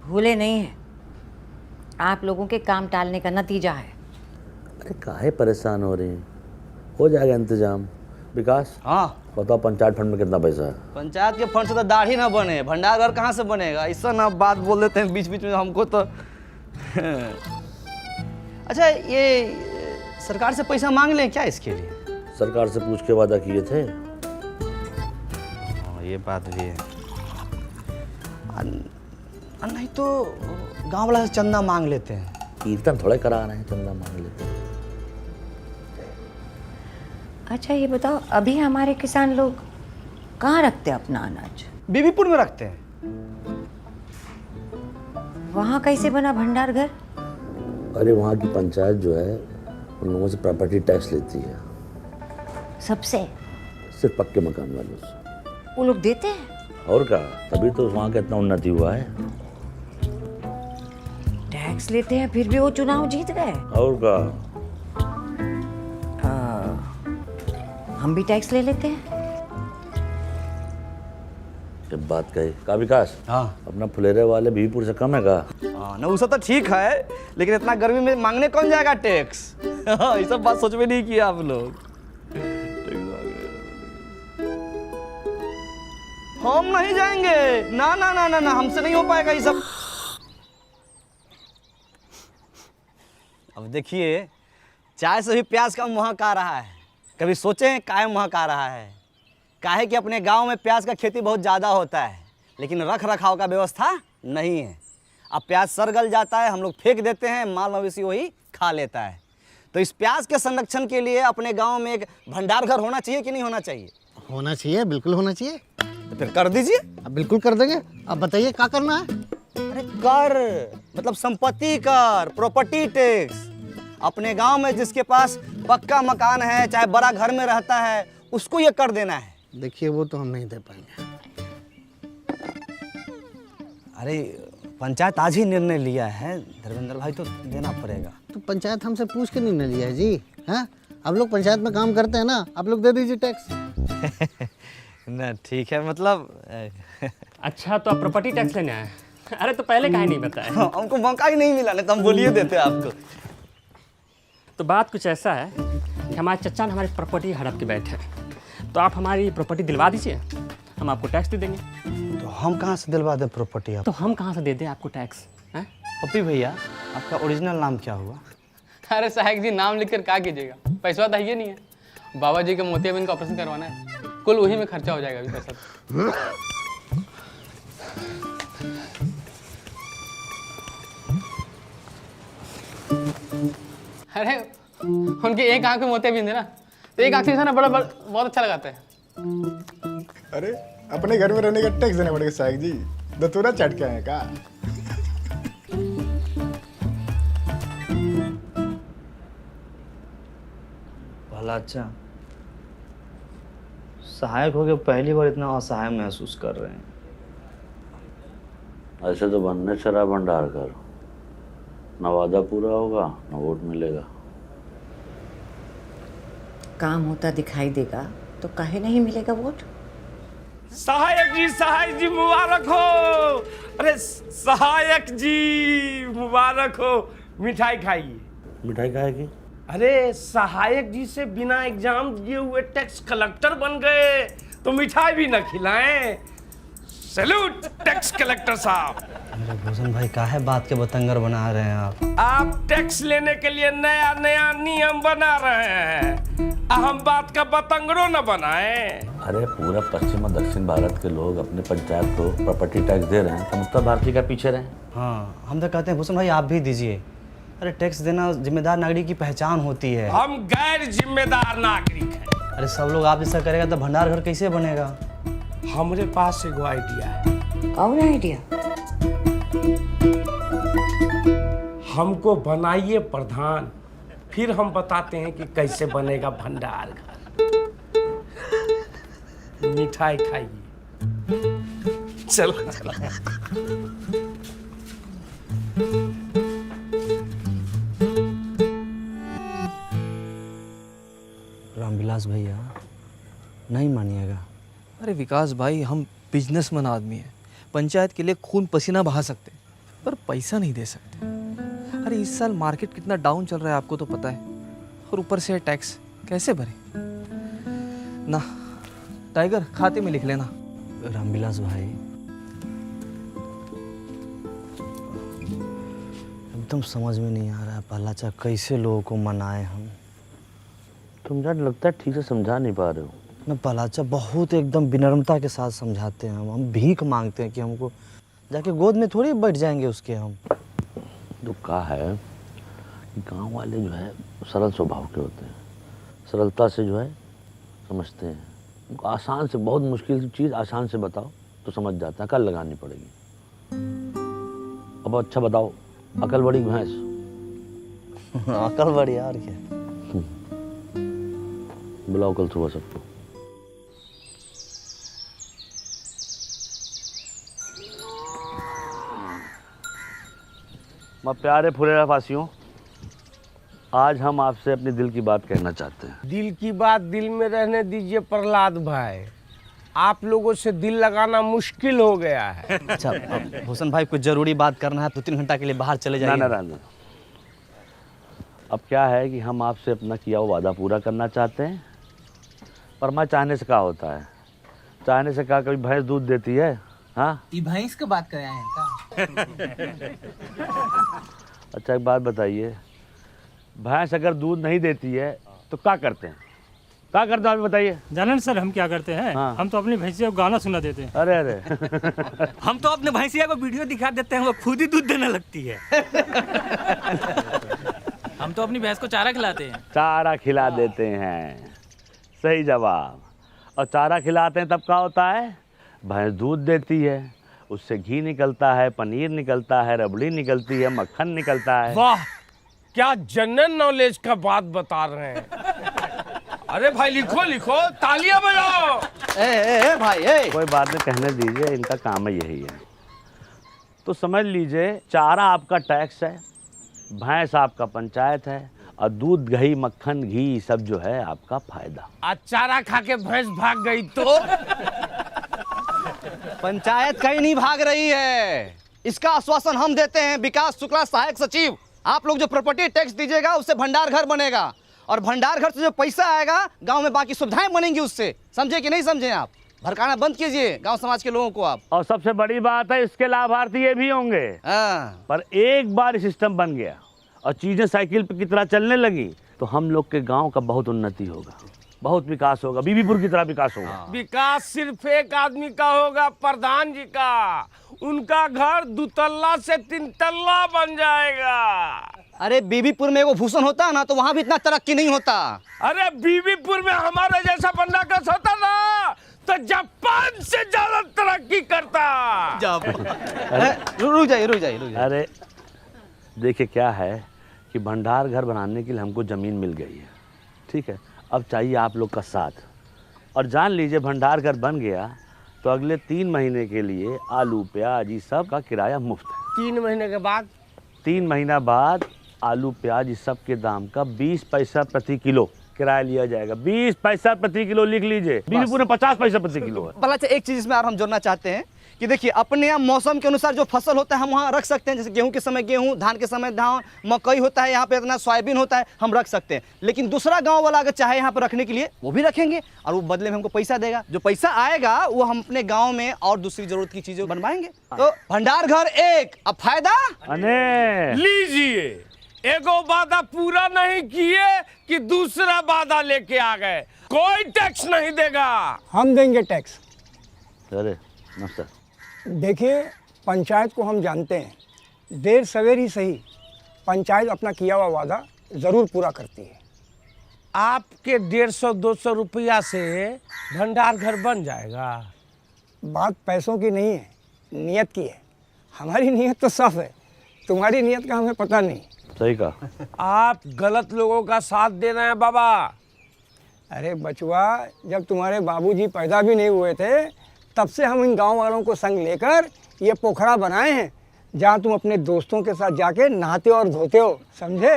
भूले नहीं है, आप लोगों के काम टालने का नतीजा है। अरे काहे परेशान हो रही हैं, हो जाएगा इंतजाम। विकास, हाँ बताओ पंचायत फंड में कितना पैसा है? पंचायत के फंड से तो दाढ़ी ना बने, भंडार घर कहाँ से बनेगा? ऐसा ना बात बोल देते हैं बीच बीच में हमको तो। अच्छा ये सरकार से पैसा मांग लें क्या इसके लिए? सरकार से पूछ के वादा किए थे। हाँ ये बात भी है। नहीं तो गांव वाला से चंदा मांग लेते हैं। कीर्तन थोड़े करा रहे हैं, चंदा मांग लेते हैं। अच्छा ये बताओ, अभी हमारे किसान लोग कहाँ रखते हैं अपना अनाज? बीबीपुर में रखते हैं। वहाँ कैसे बना भंडार घर? अरे वहाँ की पंचायत जो है उन लोगों से प्रॉपर्टी टैक्स लेती है। सबसे? सिर्फ पक्के मकान वालों से। वो लोग देते हैं? और क्या, तभी तो वहाँ का इतना उन्नति हुआ है। टैक्स लेते हैं फिर भी वो चुनाव जीत गए। और क्या, हम भी टैक्स ले लेते हैं। जब बात कही का विकास, हाँ अपना फुलेरे वाले बीबीपुर से कम है का? हाँ ना, उसका तो ठीक है, लेकिन इतना गर्मी में मांगने कौन जाएगा टैक्स? ये सब बात सोच में नहीं किया आप लोग। हम नहीं जाएंगे, ना ना ना ना ना, हमसे नहीं हो पाएगा ये सब। अब देखिए, चाय से भी प्याज का महक आ रहा है। कभी सोचें काहे महक आ रहा है? काहे कि अपने गांव में प्याज का खेती बहुत ज़्यादा होता है, लेकिन रख रखाव का व्यवस्था नहीं है। अब प्याज सड़ गल जाता है, हम लोग फेंक देते हैं, माल मवेशी वही खा लेता है। तो इस प्याज के संरक्षण के लिए अपने गांव में एक भंडार घर होना चाहिए कि नहीं होना चाहिए? होना चाहिए, बिल्कुल होना चाहिए। तो फिर कर दीजिए। अब बिल्कुल कर देंगे। अब बताइए क्या करना है? अरे कर मतलब संपत्ति कर, प्रॉपर्टी टैक्स। अपने गांव में जिसके पास पक्का मकान है, चाहे बड़ा घर में रहता है, उसको ये कर देना है। देखिए वो तो हम नहीं दे पाएंगे। अरे पंचायत आज ही निर्णय लिया है धर्मेंद्र भाई, तो देना पड़ेगा। तो पंचायत हमसे पूछ के नहीं लिया है जी। हाँ, आप लोग पंचायत में काम करते हैं ना, आप लोग दे दीजिए टैक्स। ना ठीक है, मतलब अच्छा तो आप प्रॉपर्टी टैक्स लेने आए? अरे तो पहले काहे नहीं बताया? हमको मौका ही नहीं मिला, नहीं तो हम बोलिए देते आपको। तो बात कुछ ऐसा है कि हमारे चचा ने हमारी प्रॉपर्टी हड़प के बैठे हैं, तो आप हमारी प्रॉपर्टी दिलवा दीजिए, हम आपको टैक्स दे देंगे। तो हम कहाँ से दिलवा दें प्रॉपर्टी आप? तो हम कहाँ से दे दें आपको टैक्स? हैं? पप्पी भैया, आपका ओरिजिनल नाम क्या हुआ? अरे सहायक जी, नाम लिखकर क्या कीजिएगा? पैसा तो ये नहीं है। बाबा जी का मोतियाबिंद का ऑपरेशन करवाना है, कुल वही में खर्चा हो जाएगा अभी पैसा। अरे उनके एक आंख में मोतियाबिंद है ना, तो एक आंख से ना बड़ा बहुत अच्छा लगाता है। अरे अपने घर में रहने का टैक्स देना पड़ेगा साहब जी, दतूरा चट के आए का? भला अच्छा, सहायक हो गए पहली बार इतना असहाय महसूस कर रहे हैं। ऐसे तो बनने चला भंडार कर, न वादा पूरा होगा न वोट मिलेगा। काम होता दिखाई देगा तो काहे नहीं मिलेगा वोट? सहायक जी मुबारक हो। अरे सहायक जी मुबारक हो, मिठाई खाइए। मिठाई खाएगी? अरे सहायक जी से बिना एग्जाम दिए हुए टैक्स कलेक्टर बन गए तो मिठाई भी न खिलाएं। सैल्यूट टैक्स कलेक्टर साहब। मेरे भूषण भाई काहे बात के बतंगर बना रहे हैं आप टैक्स लेने के लिए नया नया नियम बना रहे हैं, हम बात का बतंगड़ो न बनाएं। अरे पूरा पश्चिम और दक्षिण भारत के लोग अपने पंचायत को प्रॉपर्टी टैक्स दे रहे हैं, तो उत्तर भारतीय का पीछे रहे। हाँ, हम तो कहते हैं भूषण भाई आप भी दीजिए। अरे टैक्स देना जिम्मेदार नागरिक की पहचान होती है। हम गैर जिम्मेदार नागरिक हैं। अरे सब लोग आप जैसा करेगा तो भंडार घर कैसे बनेगा? हमारे पास एगो आइडिया है। कौन आइडिया? हमको बनाइए प्रधान, फिर हम बताते हैं कि कैसे बनेगा भंडार घर। मिठाई खाइए। चलो चलो। रामविलास भैया नहीं मानिएगा। अरे विकास भाई, हम बिजनेसमैन आदमी हैं, पंचायत के लिए खून पसीना बहा सकते हैं, पर पैसा नहीं दे सकते। अरे इस साल मार्केट कितना डाउन चल रहा है आपको तो पता है, और ऊपर से टैक्स कैसे भरे ना। टाइगर खाते में लिख लेना। रामविलास भाई, एकदम समझ में नहीं आ रहा है पहलाचा कैसे लोगों को मनाए हम। तुम यार लगता है ठीक से समझा नहीं पा रहे हो। ना पहलाचा बहुत एकदम विनम्रता के साथ समझाते हैं हम भीख मांगते हैं कि हमको जाके गोद में थोड़ी बैठ जाएंगे उसके हम। तो कहा है कि गांव वाले जो है सरल स्वभाव के होते हैं, सरलता से जो है समझते हैं। उनको आसान से, बहुत मुश्किल चीज़ आसान से बताओ तो समझ जाता है, कल लगानी पड़ेगी। अब अच्छा बताओ, अकल बड़ी भैंस। अकल बड़ी यार क्या। बुलाओ कल सुबह सबको। मैं प्यारे फुरेरा फासियों, आज हम आपसे अपने दिल की बात कहना चाहते हैं। दिल की बात दिल में रहने दीजिए प्रहलाद भाई, आप लोगों से दिल लगाना मुश्किल हो गया है। अच्छा भूषण भाई, कुछ जरूरी बात करना है 2-3 घंटा के लिए बाहर चले जाइए। ना। अब क्या है कि हम आपसे अपना किया हुआ वादा पूरा करना चाहते हैं, पर मैं चाहने से क्या होता है, चाहने से क्या कभी भैंस दूध देती है? हाँ, ये भैंस की बात कर रहे हैं का? अच्छा एक बात बताइए, भैंस अगर दूध नहीं देती है तो क्या करते हैं? क्या करते हैं आप बताइए। जानन सर हम क्या करते हैं? हाँ। हम तो अपनी भैंसिया को गाना सुना देते हैं। अरे हम तो अपने भैंसिया को वीडियो दिखा देते हैं, वो खुद ही दूध देने लगती है। हम तो अपनी भैंस को चारा खिलाते हैं। चारा खिला देते हैं, सही जवाब। और चारा खिलाते हैं तब क्या होता है? भैंस दूध देती है, उससे घी निकलता है, पनीर निकलता है, रबड़ी निकलती है, मक्खन निकलता है। वाह, क्या जनरल नॉलेज का बात बता रहे हैं। अरे भाई लिखो लिखो, तालियां बजाओ। ए भाई ए। कोई बात नहीं, कहने दीजिए, इनका काम है यही है। तो समझ लीजिए, चारा आपका टैक्स है, भैंस आपका पंचायत है, और दूध दही मक्खन घी सब जो है आपका फायदा। आज चारा खा के भैंस भाग गई तो? पंचायत कहीं नहीं भाग रही है, इसका आश्वासन हम देते हैं। विकास शुक्ला सहायक सचिव, आप लोग जो प्रॉपर्टी टैक्स दीजिएगा उससे भंडार घर बनेगा, और भंडार घर से जो पैसा आएगा गांव में बाकी सुविधाएं बनेंगी उससे। समझे कि नहीं समझे? आप भड़काना बंद कीजिए गांव समाज के लोगों को आप। और सबसे बड़ी बात है, इसके लाभार्थी ये भी होंगे। पर एक बार सिस्टम बन गया और चीजें साइकिल पे की तरह चलने लगी तो हम लोग के गांव का बहुत उन्नति होगा, बहुत विकास होगा, बीबीपुर की तरह विकास होगा। विकास सिर्फ एक आदमी का होगा, प्रधान जी का। उनका घर 2 तल्ला से 3 तल्ला बन जाएगा। अरे बीबीपुर में वो भूषण होता ना तो वहाँ भी इतना तरक्की नहीं होता। अरे बीबीपुर में हमारे जैसा बंदा कस होता ना तो जापान से ज्यादा तरक्की करता। रुक जाइए। अरे देखिए क्या है कि भंडार घर बनाने के लिए हमको ज़मीन मिल गई है, ठीक है। अब चाहिए आप लोग का साथ, और जान लीजिए भंडार घर बन गया तो अगले 3 महीने के लिए आलू प्याज ये सब का किराया मुफ्त है। 3 महीने के बाद? 3 महीना बाद आलू प्याज इस सब के दाम का 20 पैसा प्रति किलो किराया लिया जाएगा। 20 पैसा प्रति किलो लिख लीजिए। बीबीपुर में 50 पैसा प्रति किलो है। भला एक चीज इसमें और हम जोड़ना चाहते हैं कि देखिए, अपने यहाँ मौसम के अनुसार जो फसल होता है हम वहाँ रख सकते हैं। जैसे गेहूं के समय गेहूं, धान के समय धान, मकई होता है यहाँ पे, इतना सोयाबीन होता है, हम रख सकते हैं। लेकिन दूसरा गांव वाला अगर चाहे यहाँ पर रखने के लिए वो भी रखेंगे, और वो बदले में हमको पैसा देगा। जो पैसा आएगा वो हम अपने गाँव में और दूसरी जरूरत की चीजें बनवाएंगे। तो भंडार घर एक, अब फायदा लीजिए। एगो वादा पूरा नहीं किए कि दूसरा वादा लेके आ गए। कोई टैक्स नहीं देगा। हम देंगे टैक्स। अरे नमस्कार। देखिए, पंचायत को हम जानते हैं, देर सवेर ही सही पंचायत अपना किया हुआ वादा ज़रूर पूरा करती है। आपके 150-200 रुपया से भंडार घर बन जाएगा। बात पैसों की नहीं है, नियत की है। हमारी नियत तो साफ है, तुम्हारी नियत का हमें पता नहीं। सही कहा। आप गलत लोगों का साथ दे रहे हैं बाबा। अरे बचुआ, जब तुम्हारे बाबूजी पैदा भी नहीं हुए थे तब से हम इन गांव वालों को संग लेकर ये पोखरा बनाए हैं, जहां तुम अपने दोस्तों के साथ जाके नहाते और धोते हो। समझे?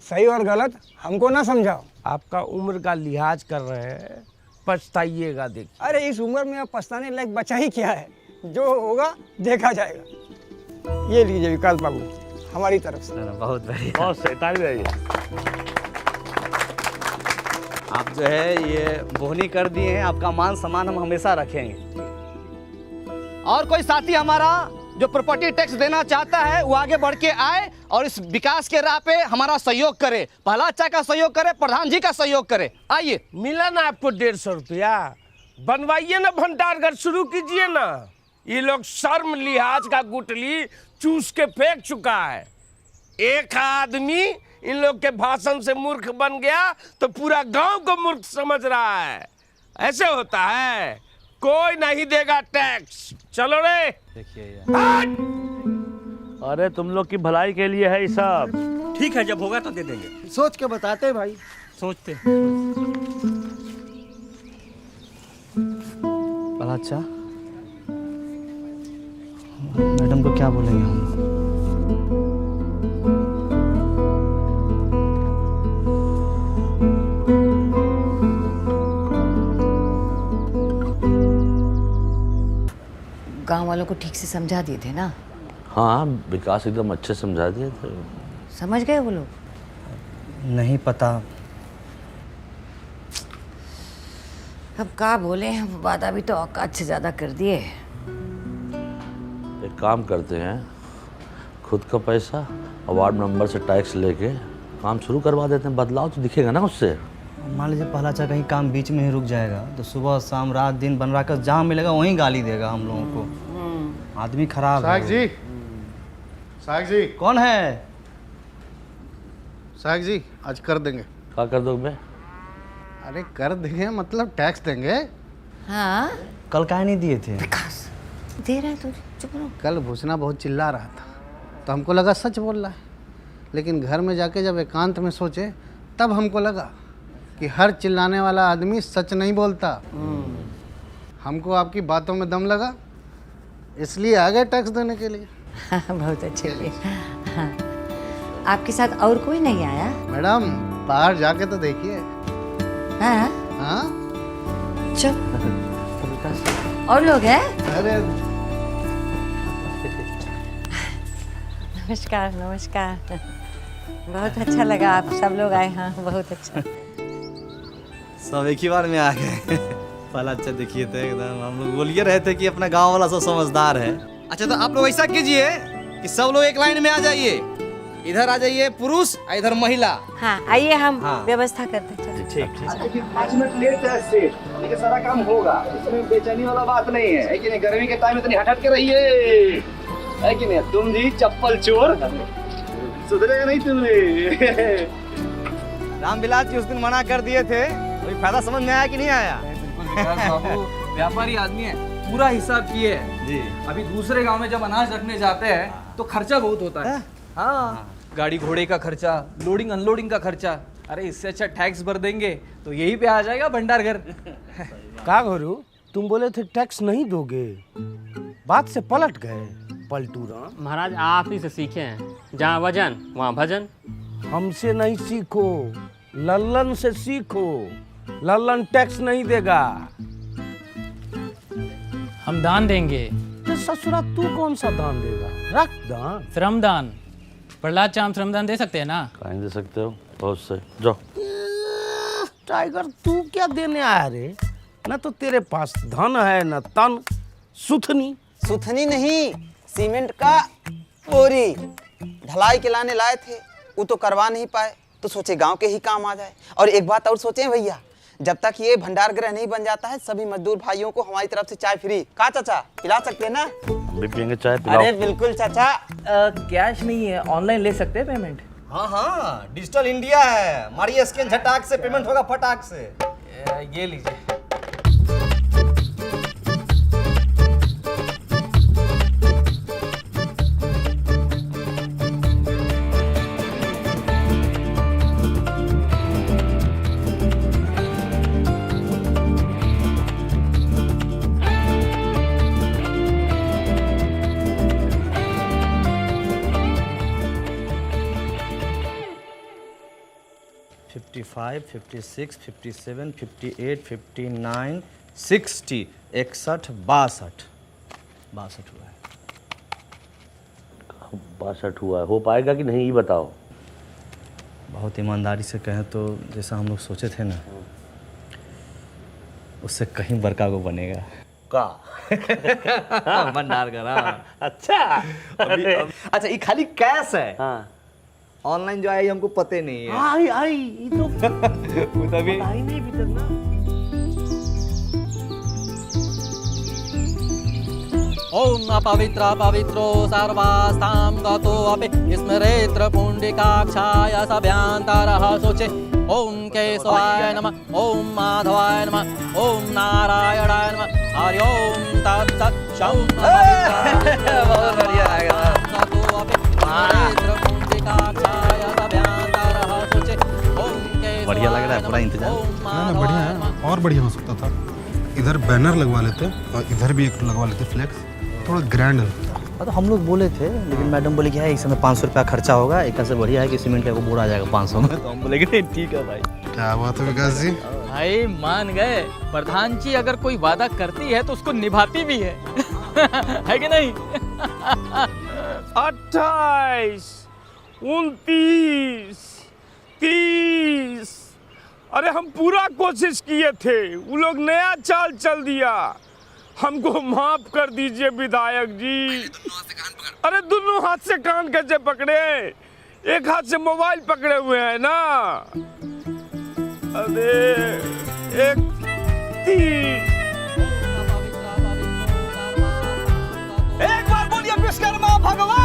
सही और गलत हमको ना समझाओ। आपका उम्र का लिहाज कर रहे हैं, पछताइएगा। देखिए, अरे इस उम्र में अब पछताने लायक बचा ही क्या है? जो होगा देखा जाएगा। ये लीजिए विकास बाबू हमारी तरफ से। बहुत बढ़िया। बहुत सही, ताली बजाइए। आप जो है ये बोहनी कर दिए हैं, आपका मान सम्मान हम हमेशा रखेंगे। और कोई साथी हमारा जो प्रॉपर्टी टैक्स देना चाहता है वो आगे बढ़ के आए और इस विकास के राह पे हमारा सहयोग करे, पहला अच्छा का सहयोग करे, प्रधान जी का सहयोग करे। आइए। मिला ना आपको 150 रुपया, बनवाइए ना भंडारघर शुरू कीजिए ना। ये लोग शर्म लिहाज का गुटली चूस के फेंक चुका है। एक आदमी इन लोग के भाषण से मूर्ख बन गया तो पूरा गांव को मूर्ख समझ रहा है। ऐसे होता है, कोई नहीं देगा टैक्स। चलो रे। देखिए अरे तुम लोग की भलाई के लिए है ये सब। ठीक है, जब होगा तो दे देंगे। सोच के बताते भाई। सोचते। पहला अच्छा मैडम को क्या बोलेंगे हम? गांव वालों को ठीक से समझा दिए थे ना? हाँ, विकास एकदम अच्छे समझा दिए थे। समझ गए वो लोग? नहीं पता। अब क्या बोले, वादा भी तो औकात से ज़्यादा कर दिए। एक काम करते हैं, खुद का पैसा और वार्ड मेंबर से टैक्स लेके काम शुरू करवा देते हैं। बदलाव तो दिखेगा ना उससे। मान लीजिए पहला अच्छा कहीं काम बीच में ही रुक जाएगा तो सुबह शाम रात दिन बन रहा कर जहाँ मिलेगा वहीं गाली देगा हम लोगों को। आदमी खराब है। साहब जी कौन है? साहब जी आज कर देंगे। क्या कर दोगे? अरे कर देंगे मतलब टैक्स देंगे। हाँ, कल काहे नहीं दिए थे? विकास दे रहा है तो चुप रहो। कल भूसना बहुत चिल्ला रहा था तो हमको लगा सच बोल रहा है, लेकिन घर में जाके जब एकांत में सोचे तब हमको लगा कि हर चिल्लाने वाला आदमी सच नहीं बोलता। हमको आपकी बातों में दम लगा, इसलिए आ गए टैक्स देने के लिए। हाँ, बहुत अच्छे हुए। हाँ। आपके साथ और कोई नहीं आया? मैडम बाहर जाके तो देखिए। हाँ हाँ चुप। और लोग हैं? अरे नमस्कार नमस्कार। बहुत अच्छा लगा आप सब लोग आए। हाँ बहुत अच्छा। सब एक ही बार में आ गए। पहला अच्छा देखिए तो एकदम हम लोग बोलिए रहे थे कि अपना गांव वाला सब समझदार है। अच्छा तो आप लोग ऐसा कीजिए कि सब लोग एक लाइन में आ जाइए। इधर आ जाइए पुरुष और इधर महिला। हाँ आइए हम व्यवस्था करते हैं। ठीक। 5 मिनट लेट है सेठ, लेकिन सारा काम होगा। इसमें बेचैनी वाला बात नहीं है कि नहीं? गर्मी के टाइम में इतनी हट के रहिए, है कि नहीं? तुम जी चप्पल चोर, सुधरेगा नहीं तुमने। रामविलास जी उस दिन मना कर दिए थे, कोई फायदा समझ में आया कि नहीं आया? बाबू व्यापारी आदमी है, पूरा हिसाब किए है जी। अभी दूसरे गांव में जब अनाज रखने जाते हैं तो खर्चा बहुत होता है। हाँ, गाड़ी घोड़े का खर्चा, लोडिंग अनलोडिंग का खर्चा। अरे इससे अच्छा टैक्स भर देंगे तो यही पे आ जाएगा भंडार घर। का घोरू, तुम बोले थे टैक्स नहीं दोगे, बात से पलट गए। पलटू राम। महाराज आप ही से सीखे हैं, जहाँ वजन वहाँ भजन। हमसे नहीं सीखो, लल्लन से सीखो। लल्लन टैक्स नहीं देगा। हम दान देंगे। तो ससुरा तू कौन सा दान देगा? रख दान। श्रमदान। प्रहलाद चाम श्रमदान दे सकते हैं ना? कहीं दे सकते हो, बहुत सही। जाओ। टाइगर तू क्या देने आया रे? न तो तेरे पास धन है न तन। सुथनी। सुथनी नहीं, सीमेंट का बोरी ढलाई के लाने लाए थे, वो तो करवा नहीं पाए तो सोचे गांव के ही काम आ जाए। और एक बात और सोचे भैया, जब तक ये भंडार गृह नहीं बन जाता है सभी मजदूर भाइयों को हमारी तरफ से चाय फ्री। का चाचा पिला सकते हैं ना? हम भी पियेंगे चाय, पिलाओ। अरे बिल्कुल चाचा। कैश नहीं है, ऑनलाइन ले सकते हैं पेमेंट। हाँ हाँ, डिजिटल इंडिया है, मारिए स्कैन झटाक से पेमेंट होगा फटाक से। ये लीजिए। फाइव 56 57 58 59 60 61 62 62 हुआ है। 62 हुआ है, हो पाएगा कि नहीं ये बताओ। बहुत ईमानदारी से कहें तो जैसा हम लोग सोचे थे ना, उससे कहीं बड़का को बनेगा। का भंडार का। अच्छा अच्छा, ये खाली कैश है। हाँ ऑनलाइन जो है हमको पता ही नहीं है। आई ये तो तभी आई नहीं अभी तक ना। ओम अपवित्र पवित्रो सर्वास्तां गतो अपि स्मरेत्र पुण्डिकाक्षाय सभ्यांतरः शुचि। ओम केशवाय नमः, ओम माधवाय नमः, ओम नारायणाय नमः, हरि ओम तत्सत्। शं बहुत बढ़िया आएगा। गतो अपि स्मरेत्र पुण्डिकाक्षाय सभ्यांतरः शुचि। ओम केशवाय बढ़िया लग रहा है पूरा इंतजाम। ना बढ़िया है, और बढ़िया हो सकता था। इधर बैनर लगवा लेते और इधर भी एक लगवा लेते फ्लेक्स, थोड़ा ग्रैंड लगता। तो हम लोग बोले थे, लेकिन मैडम बोले कि है इस समय 500 रुपया खर्चा होगा, एक से बढ़िया है कि सीमेंट का बोरा आ जाएगा 500 में। तो हम बोले कि नहीं ठीक है भाई। क्या बात है विकास जी, भाई मान गए, प्रधान जी अगर कोई वादा करती है तो उसको निभाती भी है। है कि नहीं? 28, 29, 30। अरे हम पूरा कोशिश किए थे, वो लोग नया चाल चल दिया। हमको माफ कर दीजिए विधायक जी। अरे दोनों हाथ से कान कैसे पकड़े? एक हाथ से मोबाइल पकड़े हुए हैं ना। अरे एक 30। एक बार बोलिए विश्वकर्मा भगवान।